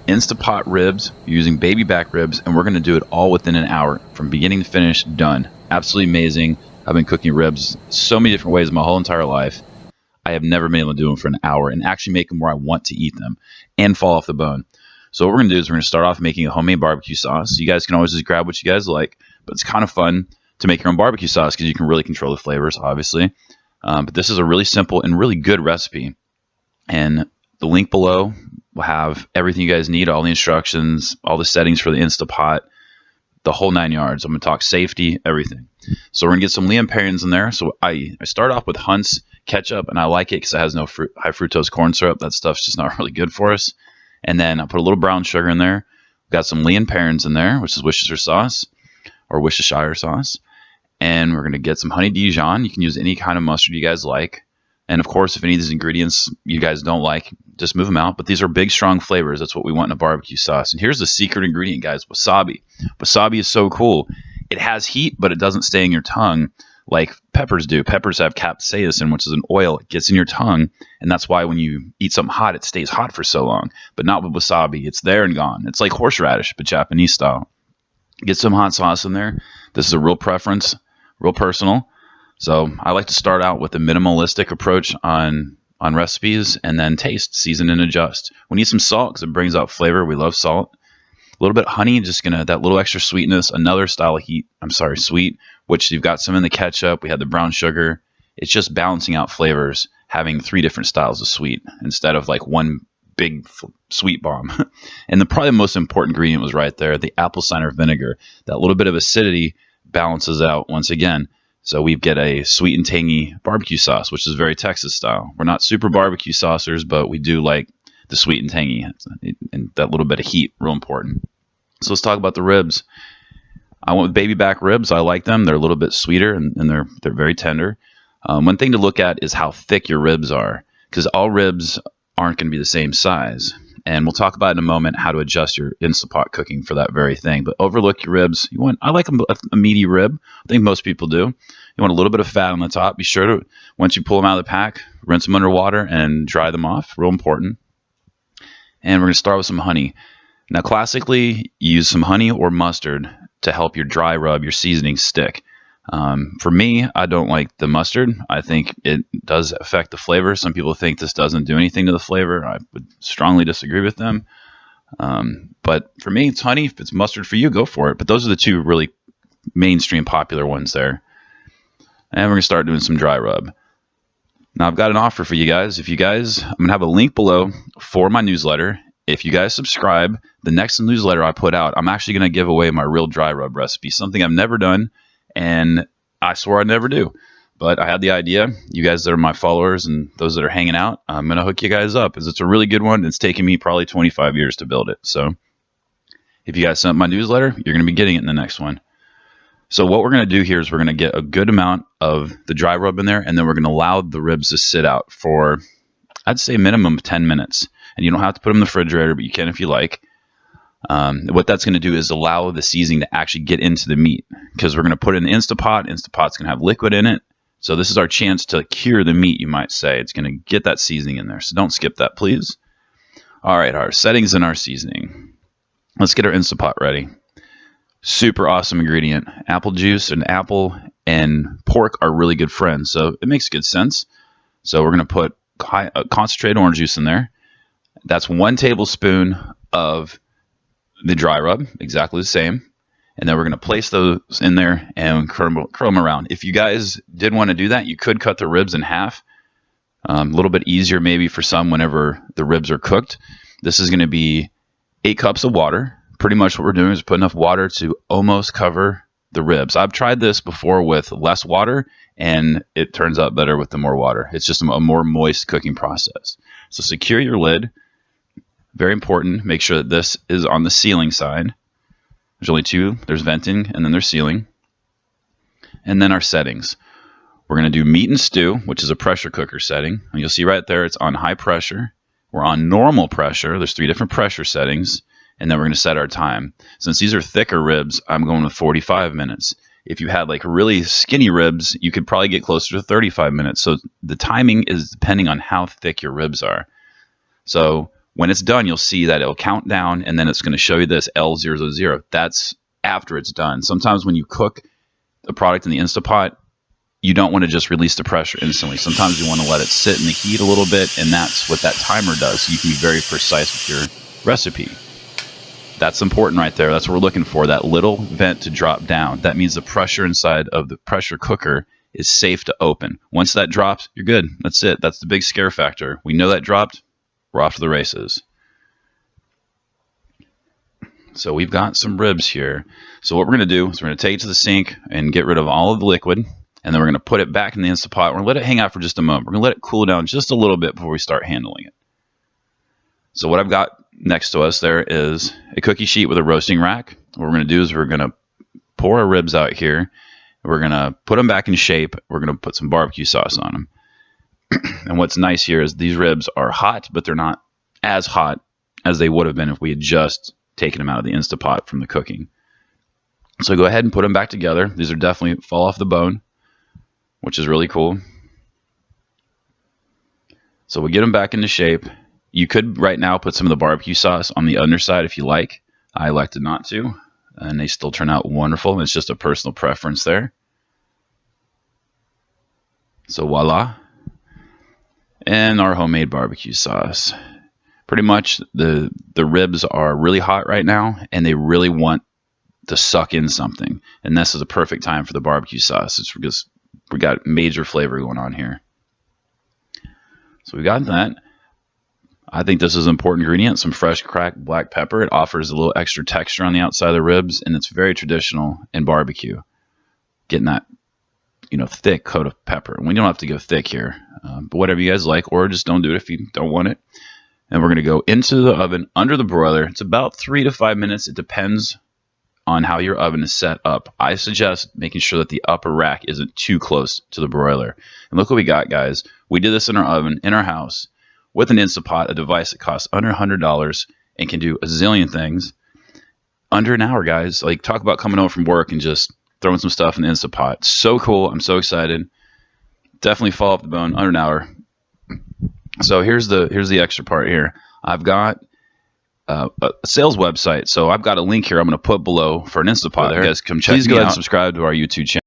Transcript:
Instapot ribs using baby back ribs, and we're going to do it all within an hour from beginning to finish. Done. Absolutely amazing. I've been cooking ribs so many different ways my whole entire life. I have never been able to do them for an hour and actually make them where I want to eat them and fall off the bone. So what we're going to do is we're going to start off making a homemade barbecue sauce. You guys can always just grab what you guys like, but it's kind of fun to make your own barbecue sauce because you can really control the flavors, obviously. But this is a really simple and really good recipe. And the link below will have everything you guys need, all the instructions, all the settings for the Instapot, the whole 9 yards. I'm going to talk safety, everything. So we're going to get some Liam Perrins in there. So I start off with Hunt's ketchup, and I like it because it has no high fructose corn syrup. That stuff's just not really good for us. And then I'll put a little brown sugar in there. We've got some Liam Perrins in there, which is Worcestershire sauce or Worcestershire sauce. And we're going to get some honey Dijon. You can use any kind of mustard you guys like. And of course, if any of these ingredients you guys don't like, just move them out. But these are big, strong flavors. That's what we want in a barbecue sauce. And here's the secret ingredient, guys, wasabi. Wasabi is so cool. It has heat, but it doesn't stay in your tongue like peppers do. Peppers have capsaicin, which is an oil. It gets in your tongue, and that's why when you eat something hot, it stays hot for so long. But not with wasabi. It's there and gone. It's like horseradish, but Japanese style. Get some hot sauce in there. This is a real preference, real personal. So I like to start out with a minimalistic approach on recipes and then taste, season, and adjust. We need some salt because it brings out flavor. We love salt. A little bit of honey, just gonna that little extra sweetness. Another style of sweet, which you've got some in the ketchup. We had the brown sugar. It's just balancing out flavors, having 3 different styles of sweet instead of like one big sweet bomb. And probably the most important ingredient was right there, the apple cider vinegar. That little bit of acidity balances out once again. So we get a sweet and tangy barbecue sauce, which is very Texas style. We're not super barbecue saucers, but we do like the sweet and tangy, and that little bit of heat, real important. So let's talk about the ribs. I went with baby back ribs. I like them. They're a little bit sweeter, and they're very tender. One thing to look at is how thick your ribs are, because all ribs aren't going to be the same size. And we'll talk about in a moment how to adjust your Instapot cooking for that very thing. But overlook your ribs. I like a meaty rib. I think most people do. You want a little bit of fat on the top. Be sure to, once you pull them out of the pack, rinse them under water and dry them off. Real important. And we're going to start with some honey. Now, classically, you use some honey or mustard to help your dry rub, your seasoning stick. For me, I don't like the mustard. I think it does affect the flavor. Some people think this doesn't do anything to the flavor. I would strongly disagree with them. But for me, it's honey. If it's mustard for you, go for it. But those are the 2 really mainstream popular ones there. And we're going to start doing some dry rub. Now, I've got an offer for you guys. I'm going to have a link below for my newsletter. If you guys subscribe, the next newsletter I put out, I'm actually going to give away my real dry rub recipe, something I've never done, and I swore I'd never do. But I had the idea. You guys that are my followers and those that are hanging out, I'm going to hook you guys up because it's a really good one. It's taken me probably 25 years to build it. So if you guys sent my newsletter, you're going to be getting it in the next one. So what we're going to do here is we're going to get a good amount of the dry rub in there, and then we're going to allow the ribs to sit out for, I'd say, minimum of 10 minutes. And you don't have to put them in the refrigerator, but you can if you like. What that's going to do is allow the seasoning to actually get into the meat, because we're going to put it in the Instapot. Instapot's going to have liquid in it. So this is our chance to cure the meat, you might say. It's going to get that seasoning in there. So don't skip that, please. All right, our settings and our seasoning. Let's get our Instapot ready. Super awesome ingredient. Apple juice and apple and pork are really good friends, so it makes good sense. So we're going to put concentrated orange juice in there. That's 1 tablespoon of the dry rub, exactly the same. And then we're going to place those in there and curl them around. If you guys did want to do that, you could cut the ribs in half. A little bit easier maybe for some whenever the ribs are cooked. This is going to be 8 cups of water. Pretty much what we're doing is put enough water to almost cover the ribs. I've tried this before with less water, and it turns out better with the more water. It's just a more moist cooking process. So secure your lid. Very important. Make sure that this is on the sealing side. There's only 2. There's venting, and then there's sealing. And then our settings. We're going to do meat and stew, which is a pressure cooker setting. And you'll see right there it's on high pressure. We're on normal pressure. There's 3 different pressure settings. And then we're going to set our time. Since these are thicker ribs, I'm going with 45 minutes. If you had like really skinny ribs, you could probably get closer to 35 minutes. So the timing is depending on how thick your ribs are. So When it's done, you'll see that it'll count down, and then it's going to show you this L000. That's after it's done. Sometimes when you cook the product in the Instapot, you don't want to just release the pressure instantly. Sometimes you want to let it sit in the heat a little bit, and that's what that timer does. So you can be very precise with your recipe. That's important right there. That's what we're looking for, that little vent to drop down. That means the pressure inside of the pressure cooker is safe to open. Once that drops, you're good. That's it. That's the big scare factor. We know that dropped, we're off to the races. So we've got some ribs here. So what we're going to do is we're going to take it to the sink and get rid of all of the liquid, and then we're going to put it back in the Instapot. We're going to let it hang out for just a moment. We're going to let it cool down just a little bit before we start handling it. So what I've got next to us there is a cookie sheet with a roasting rack. What we're going to do is we're going to pour our ribs out here. We're going to put them back in shape. We're going to put some barbecue sauce on them. And what's nice here is these ribs are hot, but they're not as hot as they would have been if we had just taken them out of the Instapot from the cooking. So go ahead and put them back together. These are definitely fall off the bone, which is really cool. So we get them back into shape. You could right now put some of the barbecue sauce on the underside if you like. I elected not to, and they still turn out wonderful. It's just a personal preference there. So voila. And our homemade barbecue sauce. Pretty much the ribs are really hot right now, and they really want to suck in something. And this is a perfect time for the barbecue sauce. It's because we got major flavor going on here. So we got that. I think this is an important ingredient, some fresh cracked black pepper. It offers a little extra texture on the outside of the ribs, and it's very traditional in barbecue. Getting that, thick coat of pepper. And we don't have to go thick here, but whatever you guys like, or just don't do it if you don't want it. And we're going to go into the oven under the broiler. It's about 3 to 5 minutes. It depends on how your oven is set up. I suggest making sure that the upper rack isn't too close to the broiler. And look what we got, guys. We did this in our oven, in our house, with an Instapot, a device that costs under $100 and can do a zillion things. Under an hour, guys. Like, talk about coming home from work and just throwing some stuff in the Instapot. So cool. I'm so excited. Definitely fall off the bone, under an hour. So here's the extra part here. I've got a sales website. So I've got a link here I'm going to put below for an Instapot. You guys come check me out. Please go ahead and subscribe to our YouTube channel.